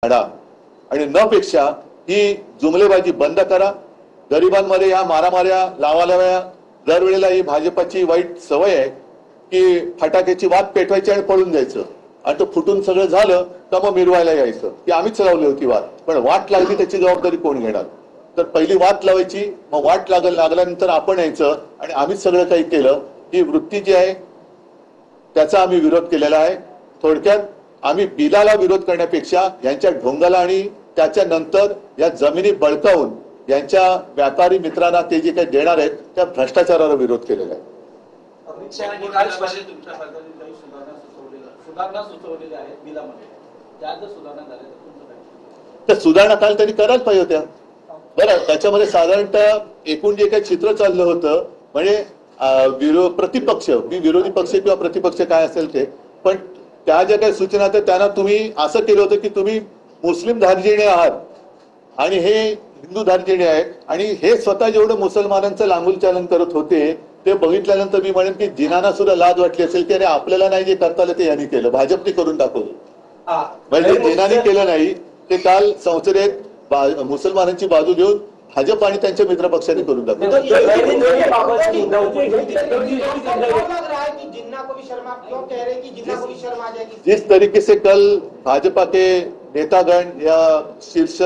काढा आणि न पेक्षा ही जुमलेबाजी बंद करा. गरिबांमध्ये या मारामाऱ्या लावालाव्या दरवेळेला ही भाजपाची वाईट सवय आहे की फटाक्याची वात पेटवायची आणि पळून जायचं आणि तो फुटून सगळं झालं तर मग मिरवायला यायचं की आम्हीच लावली होती वाट. पण वाट लागली त्याची जबाबदारी कोण घेणार? तर पहिली वाट लावायची, मग वाट लागल्यानंतर आपण यायचं आणि आम्हीच सगळं काही केलं. ही वृत्ती जी आहे त्याचा आम्ही विरोध केलेला आहे. थोडक्यात आम्ही बिलाला विरोध करण्यापेक्षा यांच्या ढोंगाला आणि त्याच्यानंतर या जमिनी बळकावून यांच्या व्यापारी मित्रांना ते जे काही देणार आहेत त्या भ्रष्टाचाराला विरोध केलेला आहे. तर सुधारणा काल त्यांनी करायला पाहिजे होत्या. बरं, त्याच्यामध्ये साधारणतः एकूण जे काही चित्र चाललं होतं म्हणजे प्रतिपक्ष, विरोधी पक्ष किंवा प्रतिपक्ष काय असेल ते, पण त्या ज्या काही सूचना आहेत त्यांना तुम्ही असं केलं होतं की तुम्ही मुस्लिम धार्जिणे आहात आणि हे हिंदू धार्जिणे आहेत आणि हे स्वतः जेवढं मुसलमानांचं लांगुलचालन करत होते ते बघितल्यानंतर मी म्हणेन की जिनांना सुद्धा लाज वाटली असेल की अरे आपल्याला नाही जे करता आलं ते यांनी केलं, भाजपने करून दाखवलं. म्हणजे जिनांनी केलं नाही ते काल संसदेत मुसलमानांची बाजू घेऊन भाजप आणि त्यांच्या मित्र पक्षाने करून दाखवलं. जिस तरीके से कल भाजपा के नेतागण या शीर्ष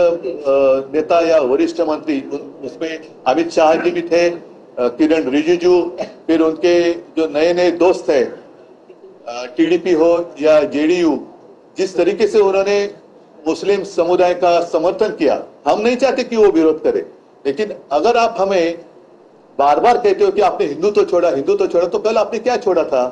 नेता या वरिष्ठ मंत्री, उसमें अमित शाह जी भी थे, किरण रिजिजू, फिर उनके जो नए नए दोस्त है टीडीपी हो या जेडीयू, जिस तरीके से उन्होंने मुस्लिम समुदाय का समर्थन किया, हम नहीं चाहते कि वो विरोध करे, लेकिन अगर आप हमें बार बार कहते हो कि आपने हिंदुत्व छोड़ा, हिंदुत्व छोड़ा, तो कल आपने क्या छोड़ा था?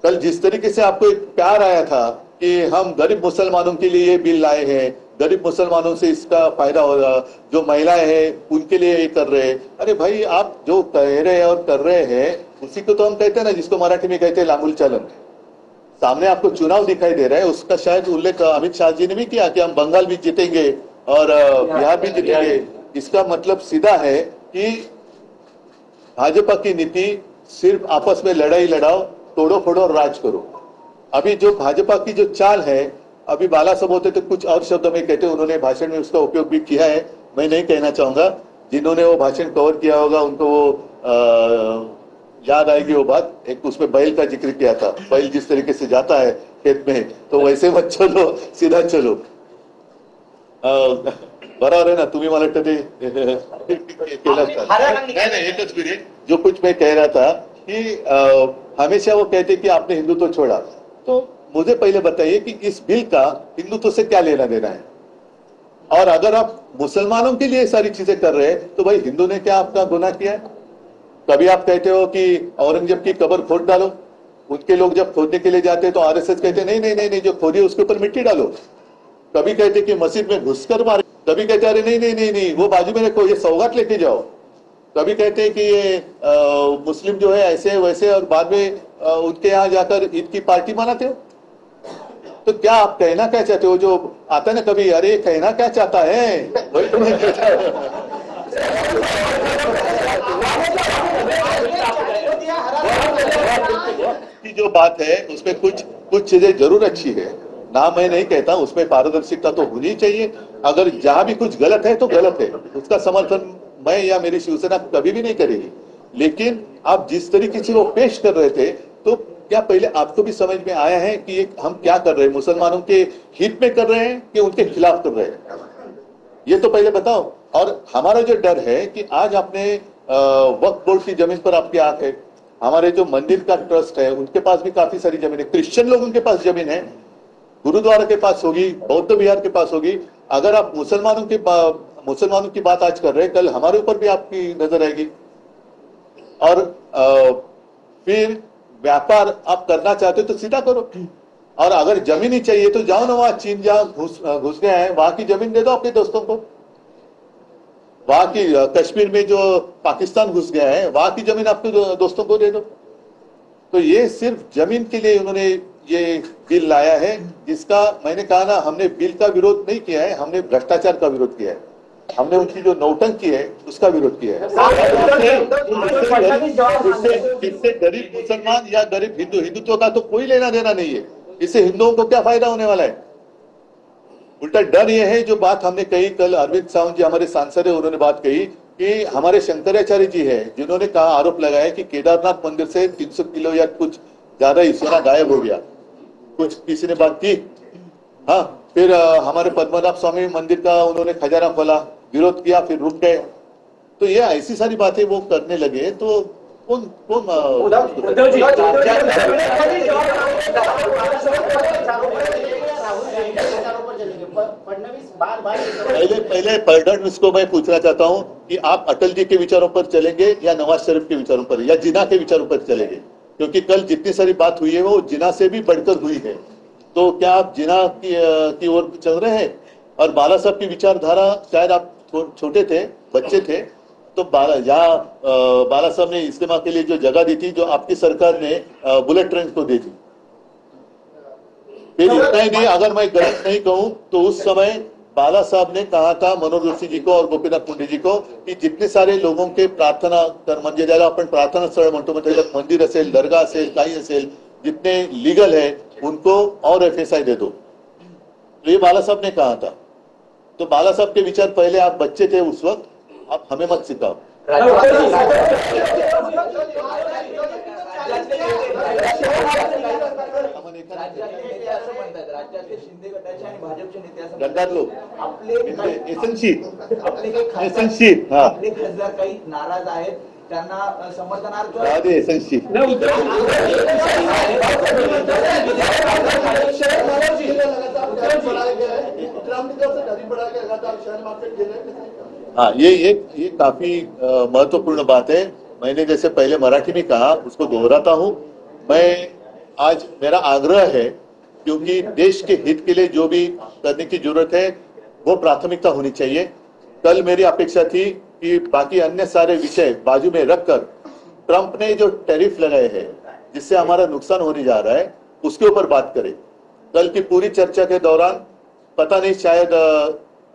कल जिस तरीके से आपको एक प्यार आया था कि हम गरीब मुसलमानों के लिए ये बिल लाए हैं, गरीब मुसलमानों से इसका फायदा होगा, जो महिलाएं हैं उनके लिए ये कर रहे हैं. अरे भाई, आप जो कह रहे हैं और कर रहे हैं उसी को तो हम कहते हैं ना, जिसको मराठी में कहते हैं लांगुल चालन. सामने आपको चुनाव दिखाई दे रहा है, उसका शायद उल्लेख अमित शाह जी ने भी किया कि हम बंगाल भी जीतेंगे और बिहार भी जीतेंगे. इसका मतलब सीधा है कि भाजपा की नीति सिर्फ आपस में लड़ाई लड़ाओ, तोड़ो फोड़ो और राज करो. अभी जो भाजपा की जो चाल है, अभी बाला साहब होते तो कुछ और शब्द में कहते, उन्होंने भाषण में उसका उपयोग भी किया है, मैं नहीं कहना चाहूंगा. जिन्होंने वो भाषण कवर किया होगा उनको वो याद आएगी वो बात. एक उसमें बैल का जिक्र किया था, बैल जिस तरीके से जाता है खेत में तो वैसे मत चलो, सीधा चलो. बराबर है ना? तुम्ही मला वाटतं ते केलं नाही, एकच मिनिट. जो कुछ मैं कह रहा था कि हमेशा वो कहते कि आपने हिंदुत्व छोड़ा, तो मुझे पहले बताइए कि इस बिल का हिंदुत्व से क्या लेना देना है? और अगर आप मुसलमानों के लिए सारी चीजें कर रहे हैं तो भाई हिंदू ने क्या आपका गुनाह किया है? कभी आप कहते हो कि औरंगजेब की कब्र खोद डालो, उनके लोग जब खोदने के लिए जाते हैं तो आरएसएस कहते नहीं नहीं नहीं नहीं, जो खोदी उसके ऊपर मिट्टी डालो. कभी कहते कि मस्जिद में घुसकर मारे, कभी कहते अरे नहीं नहीं नहीं नहीं वो बाजू में रखो, ये सौगात लेके जाओ. कभी कहते हैं कि ये मुस्लिम जो है ऐसे वैसे, और बाद में उनके यहाँ जाकर ईद की पार्टी मनाते हो. तो क्या आप कहना क्या चाहते हो? जो आता है ना कभी, अरे कहना क्या चाहता है, वही तुम्हें की जो बात है उसमें कुछ चीजें जरूर अच्छी है ना, मैं नहीं कहता, उसमें पारदर्शिता तो होनी चाहिए. अगर जहां भी कुछ गलत है तो गलत है, उसका समर्थन मैं या मेरी शिवसेना कभी भी नहीं करेगी. लेकिन आप जिस तरीके से वो पेश कर रहे थे, तो क्या पहले आपको भी समझ में आया है कि हम क्या कर रहे हैं? मुसलमानों के हित में कर रहे हैं कि उनके खिलाफ कर रहे हैं? ये तो पहले बताओ. और हमारा जो डर है कि आज आपने वक्फ बोर्ड की जमीन पर आपकी आंख है, हमारे जो मंदिर का ट्रस्ट है उनके पास भी काफी सारी जमीन है, क्रिश्चियन लोगों के पास जमीन है, गुरुद्वारा के पास होगी, बौद्ध विहार के पास होगी. अगर आप मुसलमानों की बात आज कर रहे हैं, कल हमारे ऊपर भी आपकी नजर आएगी. और फिर व्यापार आप करना चाहते हो तो सीधा करो. और अगर जमीन ही चाहिए तो जाओ ना, वहां चीन जहां घुस गए हैं वहां की जमीन दे दो अपने दोस्तों को. वहां की कश्मीर में जो पाकिस्तान घुस गया है वहां की जमीन आपके दोस्तों को दे दो. तो ये सिर्फ जमीन के लिए उन्होंने ये बिल लाया है, जिसका मैंने कहा ना, हमने बिल का विरोध नहीं किया है, हमने भ्रष्टाचार का विरोध किया है. हमने उनकी जो नौटंकी है उसका विरोध किया है. इससे गरीब मुसलमान या गरीब हिंदू, हिंदुत्व का तो कोई लेना देना नहीं है. इससे हिंदुओं को क्या फायदा होने वाला है? उल्टा डर ये है, जो बात हमने कही कल, अरविंद सावंत जी हमारे सांसद है, उन्होंने बात कही कि हमारे शंकराचार्य जी है जिन्होंने कहा, आरोप लगाया कि केदारनाथ मंदिर से 300 किलो या कुछ ज्यादा ही सोना गायब हो गया। कुछ किसी ने बात की? हाँ। फिर हमारे पद्मनाभ स्वामी मंदिर का उन्होंने खजाना खोला, विरोध किया, फिर रुक गए। तो ये ऐसी सारी बातें वो करने लगे तो कौन कौन उद्धव जी पहले पहले फडणवीस को मैं पूछना चाहता हूं कि आप अटल जी के विचारों पर चलेंगे या नवाज शरीफ के विचारों पर या जिना के विचारों पर चलेंगे? क्योंकि कल जितनी सारी बात हुई है वो जिना से भी बढ़कर हुई है। तो क्या आप जिना की ओर चल रहे हैं? और बाला साहब की विचारधारा, शायद आप छोटे थे, बच्चे थे, तो बाला साहब ने इस्तेमा के लिए जो जगह दी थी, जो आपकी सरकार ने बुलेट ट्रेन को दी थी। फिर इतना ही नहीं, अगर मैं गलत नहीं कहूं तो उस समय बाला साहब ने कहा था मनोहर जोशी जी को और गोपीनाथ मुंडे जी को कि जितने सारे लोगों के प्रार्थना कर, म्हणजे ज्याला आपण प्रार्थना स्थळ म्हणतो, मतलब मंदिर असेल, दरगाह असेल, काही असेल, जितने लीगल है उनको और एफएसआई दे दो। तो ये बाला साहब ने कहा था। तो बाला साहब के विचार, पहले आप बच्चे थे उस वक्त, आप हमें मत सिखाओ। गद्दार लोक आपले खासदार काही नाराज आहेत, त्यांना समर्थनार्थ हाँ, ये काफी महत्वपूर्ण बात है। मैंने जैसे पहले मराठी में कहा, उसको दोहराता हूं। मैं आज, मेरा आग्रह है, क्योंकि देश के हित के लिए जो भी करने की जरूरत है वो प्राथमिकता होनी चाहिए। कल मेरी अपेक्षा थी कि बाकी अन्य सारे विषय बाजू में रखकर ट्रंप ने जो टैरिफ लगाए हैं जिससे हमारा नुकसान होने जा रहा है उसके ऊपर बात करें। कल की पूरी चर्चा के दौरान पता नहीं, शायद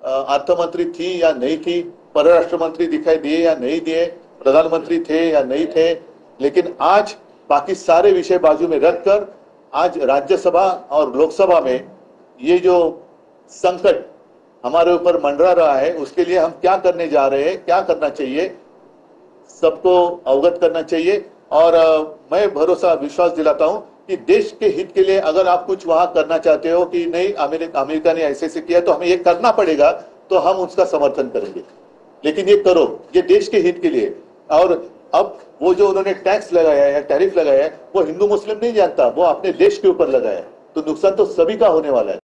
अर्थमंत्री थी या नहीं थी, परराष्ट्र मंत्री दिखाई दिए या नहीं दिए, प्रधानमंत्री थे या नहीं थे, लेकिन आज बाकी सारे विषय बाजू में रखकर आज राज्यसभा और लोकसभा में ये जो संकट हमारे ऊपर मंडरा रहा है उसके लिए हम क्या करने जा रहे हैं, क्या करना चाहिए, सबको अवगत करना चाहिए। और मैं भरोसा, विश्वास दिलाता हूं कि देश के हित के लिए अगर आप कुछ वहां करना चाहते हो कि नहीं अमेरिका ने ऐसे से किया तो हमें ये करना पड़ेगा, तो हम उसका समर्थन करेंगे। लेकिन ये करो, ये देश के हित के लिए। और अब वो जो उन्होंने टैक्स लगाया है, टैरिफ लगाया है, वो हिंदू मुस्लिम नहीं जानता, वो अपने देश के ऊपर लगाया है, तो नुकसान तो सभी का होने वाला है।